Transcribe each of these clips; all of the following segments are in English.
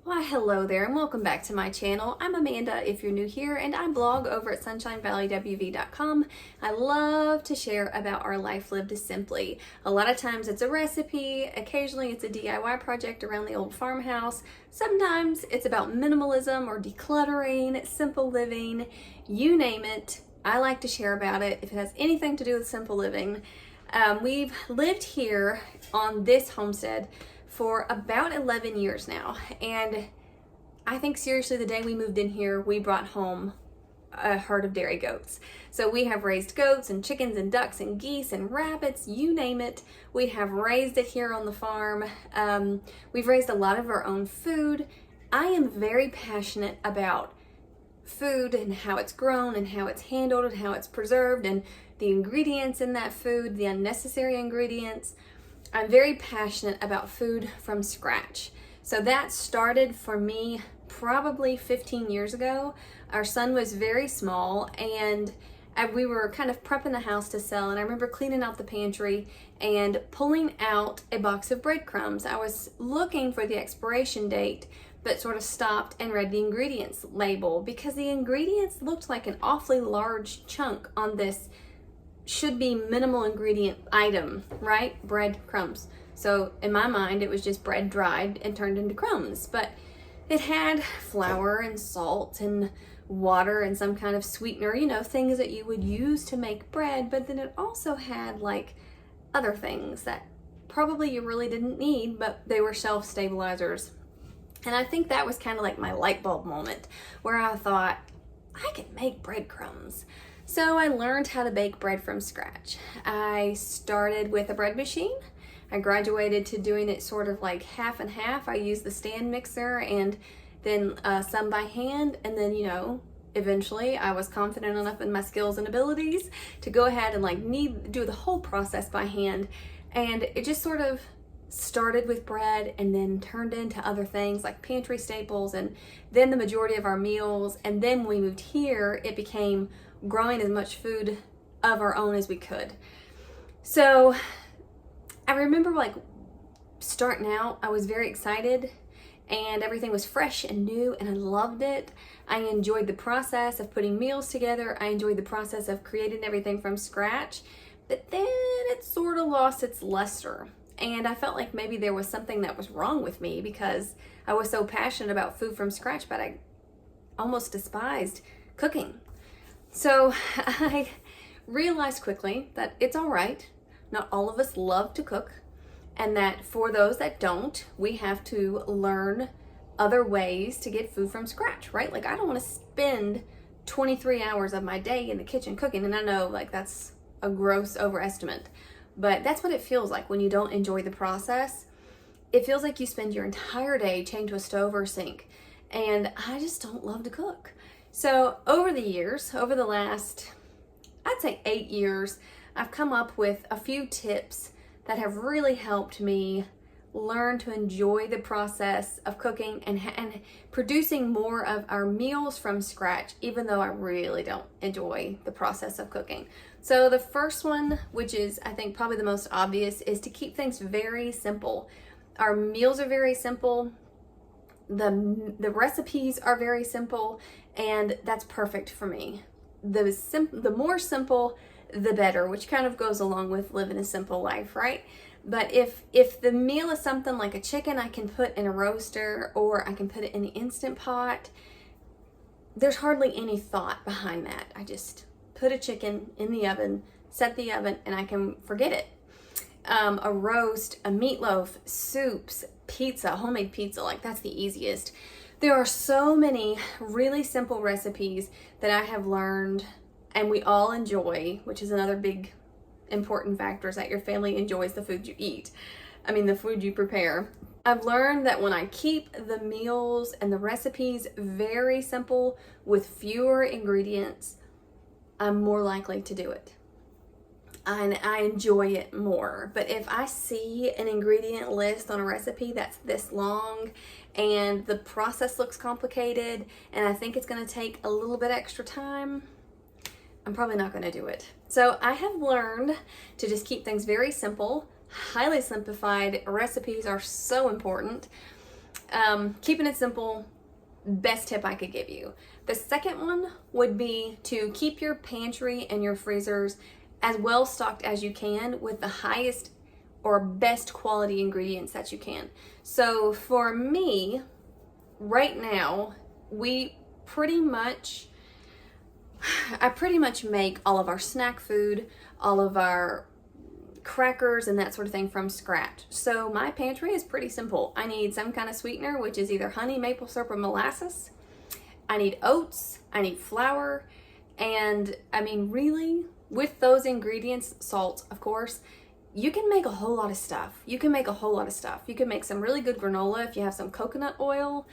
Why, hello there and welcome back to my channel. I'm Amanda if you're new here, and I blog over at sunshinevalleyWV.com. I love to share about our life lived simply. A lot of times it's a recipe, occasionally it's a DIY project around the old farmhouse. Sometimes it's about minimalism or decluttering, simple living, you name it. I like to share about it if it has anything to do with simple living. We've lived here on this homestead for about 11 years now, and I think seriously the day we moved in here we brought home a herd of dairy goats. So we have raised goats and chickens and ducks and geese and rabbits, you name it. We have raised it here on the farm. We've raised a lot of our own food. I am very passionate about food and how it's grown and how it's handled and how it's preserved and the ingredients in that food, the unnecessary ingredients. I'm very passionate about food from scratch. So that started for me probably 15 years ago. Our son was very small and we were kind of prepping the house to sell, and I remember cleaning out the pantry and pulling out a box of breadcrumbs. I was looking for the expiration date but sort of stopped and read the ingredients label because the ingredients looked like an awfully large chunk on this should be minimal ingredient item, right? Breadcrumbs. So in my mind, it was just bread dried and turned into crumbs, but it had flour and salt and water and some kind of sweetener, you know, things that you would use to make bread, but then it also had like other things that probably you really didn't need, but they were shelf stabilizers. And I think that was kind of like my light bulb moment where I thought, I can make breadcrumbs. So I learned how to bake bread from scratch. I started with a bread machine. I graduated to doing it sort of like half and half. I used the stand mixer and then some by hand. And then, you know, eventually I was confident enough in my skills and abilities to go ahead and like do the whole process by hand. And it just sort of started with bread and then turned into other things like pantry staples and then the majority of our meals. And then when we moved here, it became growing as much food of our own as we could. So I remember like starting out, I was very excited and everything was fresh and new and I loved it. I enjoyed the process of putting meals together. I enjoyed the process of creating everything from scratch, but then it sort of lost its luster. And I felt like maybe there was something that was wrong with me because I was so passionate about food from scratch, but I almost despised cooking. So I realized quickly that it's all right. Not all of us love to cook, and that for those that don't, we have to learn other ways to get food from scratch, right? Like I don't want to spend 23 hours of my day in the kitchen cooking, and I know like that's a gross overestimate, but that's what it feels like when you don't enjoy the process. It feels like you spend your entire day chained to a stove or sink, and I just don't love to cook. So over the years, over the last, I'd say 8 years, I've come up with a few tips that have really helped me learn to enjoy the process of cooking and producing more of our meals from scratch, even though I really don't enjoy the process of cooking. So the first one, which is I think probably the most obvious, is to keep things very simple. Our meals are very simple. The recipes are very simple, and that's perfect for me. The more simple, the better, which kind of goes along with living a simple life, right? But if the meal is something like a chicken I can put in a roaster or I can put it in the Instant Pot, there's hardly any thought behind that. I just put a chicken in the oven, set the oven, and I can forget it. A roast, a meatloaf, soups, pizza, homemade pizza, like that's the easiest. There are so many really simple recipes that I have learned and we all enjoy, which is another big important factor, is that your family enjoys the food you eat. I mean, the food you prepare. I've learned that when I keep the meals and the recipes very simple with fewer ingredients, I'm more likely to do it. And I enjoy it more. But if I see an ingredient list on a recipe that's this long and the process looks complicated and I think it's going to take a little bit extra time, I'm probably not going to do it. So I have learned to just keep things very simple. Highly simplified recipes are so important. Keeping it simple, best tip I could give you. The second one would be to keep your pantry and your freezers as well stocked as you can with the highest or best quality ingredients that you can. So for me, right now, I pretty much make all of our snack food, all of our crackers and that sort of thing from scratch. So my pantry is pretty simple. I need some kind of sweetener, which is either honey, maple syrup, or molasses. I need oats, I need flour, and I mean, really, with those ingredients, salt, of course, you can make a whole lot of stuff. You can make some really good granola if you have some coconut oil.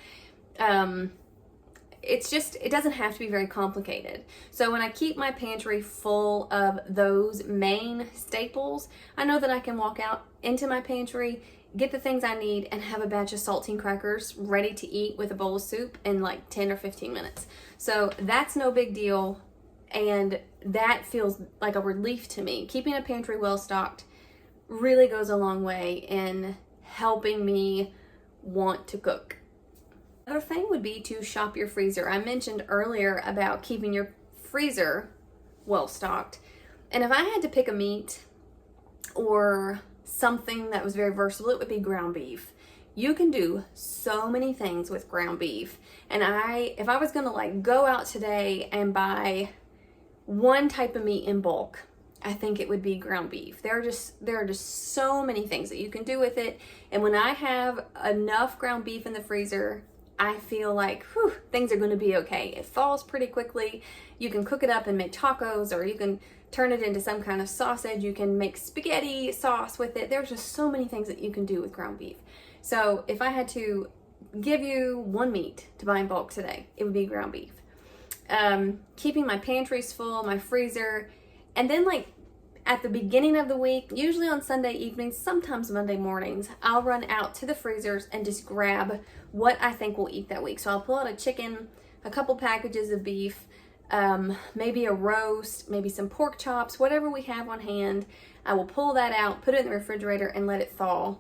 It doesn't have to be very complicated. So when I keep my pantry full of those main staples, I know that I can walk out into my pantry, get the things I need, and have a batch of saltine crackers ready to eat with a bowl of soup in like 10 or 15 minutes. So that's no big deal, and that feels like a relief to me. Keeping a pantry well stocked really goes a long way in helping me want to cook. Another thing would be to shop your freezer. I mentioned earlier about keeping your freezer well stocked. And if I had to pick a meat or something that was very versatile, it would be ground beef. You can do so many things with ground beef. And if I was gonna like go out today and buy one type of meat in bulk, I think it would be ground beef. There are just so many things that you can do with it. And when I have enough ground beef in the freezer, I feel like, things are going to be okay. It thaws pretty quickly. You can cook it up and make tacos, or you can turn it into some kind of sausage. You can make spaghetti sauce with it. There's just so many things that you can do with ground beef. So if I had to give you one meat to buy in bulk today, it would be ground beef. Keeping my pantries full, my freezer, and then like at the beginning of the week, usually on Sunday evenings, sometimes Monday mornings, I'll run out to the freezers and just grab what I think we'll eat that week. So I'll pull out a chicken, a couple packages of beef, maybe a roast, maybe some pork chops, whatever we have on hand. I will pull that out, put it in the refrigerator, and let it thaw.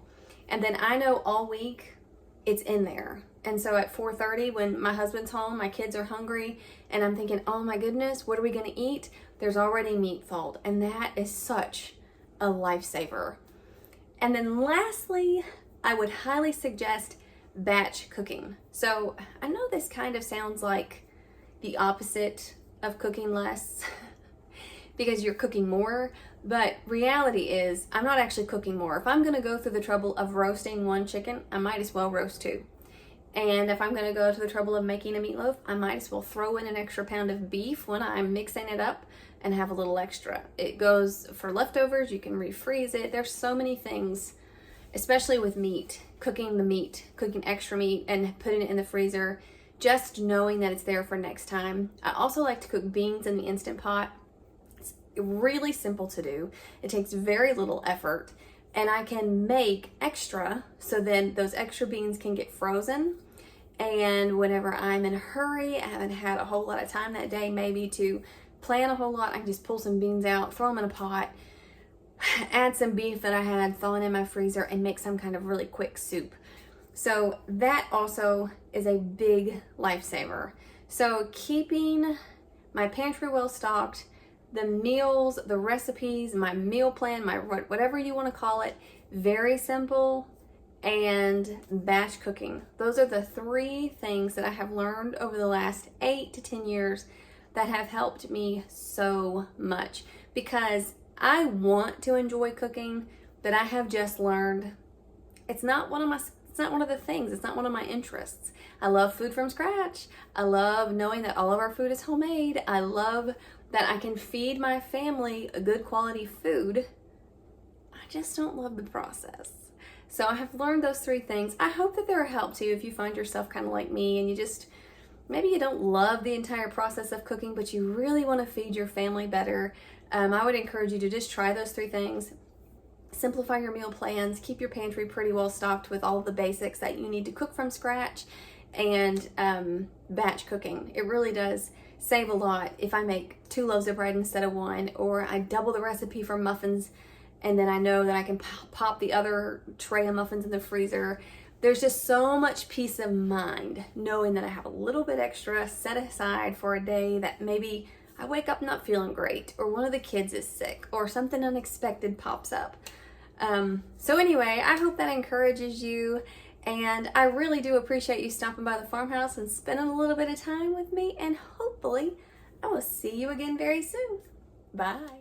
And then I know all week it's in there. And so at 4:30, when my husband's home, my kids are hungry, and I'm thinking, oh my goodness, what are we gonna eat? There's already meat thawed, and that is such a lifesaver. And then lastly, I would highly suggest batch cooking. So I know this kind of sounds like the opposite of cooking less because you're cooking more, but reality is I'm not actually cooking more. If I'm gonna go through the trouble of roasting one chicken, I might as well roast two. And if I'm going to go to the trouble of making a meatloaf, I might as well throw in an extra pound of beef when I'm mixing it up and have a little extra. It goes for leftovers. You can refreeze it. There's so many things, especially with meat, cooking extra meat and putting it in the freezer, just knowing that it's there for next time. I also like to cook beans in the Instant Pot. It's really simple to do. It takes very little effort. And I can make extra, so then those extra beans can get frozen. And whenever I'm in a hurry, I haven't had a whole lot of time that day maybe to plan a whole lot, I can just pull some beans out, throw them in a pot, add some beef that I had thawing in my freezer, and make some kind of really quick soup. So that also is a big lifesaver. So keeping my pantry well stocked, the meals, the recipes, my meal plan, my whatever you want to call it, very simple, and batch cooking. Those are the three things that I have learned over the last 8 to 10 years that have helped me so much, because I want to enjoy cooking, but I have just learned it's not one of the things. It's not one of my interests. I love food from scratch. I love knowing that all of our food is homemade. I love that I can feed my family a good quality food. I just don't love the process. So I have learned those three things. I hope that they're a help to you if you find yourself kind of like me and maybe you don't love the entire process of cooking, but you really want to feed your family better. I would encourage you to just try those three things. Simplify your meal plans, keep your pantry pretty well stocked with all of the basics that you need to cook from scratch, and batch cooking. It really does save a lot if I make 2 loaves of bread instead of 1, or I double the recipe for muffins and then I know that I can pop the other tray of muffins in the freezer. there's just so much peace of mind knowing that I have a little bit extra set aside for a day that maybe I wake up not feeling great, or one of the kids is sick, or something unexpected pops up. So anyway, I hope that encourages you, and I really do appreciate you stopping by the farmhouse and spending a little bit of time with me, and hopefully I will see you again very soon. Bye.